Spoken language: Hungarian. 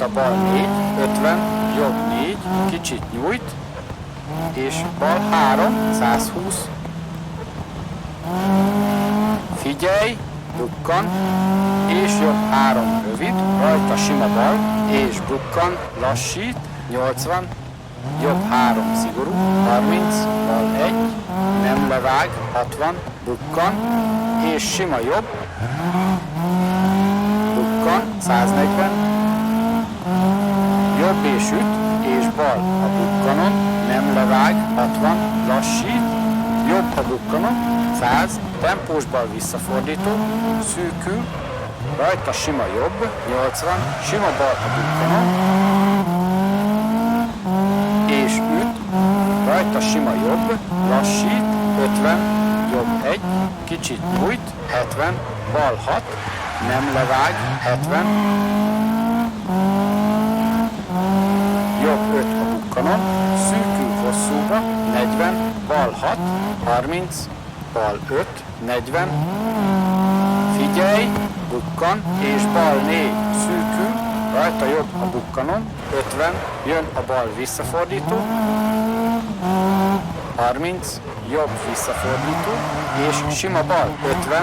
a bal 4, 50, jobb 4, kicsit nyújt, és bal 3, 120. Figyelj, bukkan, és jobb 3 rövid, rajta sima bal, és bukkan, lassít, 80, jobb 3 szigorú, 30, bal 1, nem levág, 60, bukkan, és sima jobb, bukkan, 140, jobb és üt, és bal a bukkanon, nem levág, 60, lassít, jobb a bukkanon, 100, tempós bal visszafordító, szűkül, rajta sima jobb, 80, sima bal a bukkanon, és üt, rajta sima jobb, lassít, 50, jobb 1, kicsit nyújt, 70, bal 6, nem levág, 70, jobb 5 a bukkanon, szűkül hosszúba, 40, bal 6, 30, bal 5, 40, figyelj, bukkan, és bal 4, szűkül, rajta jobb a bukkanon, 50, jön a bal visszafordító, 30, jobb visszafordító, és sima bal, 50,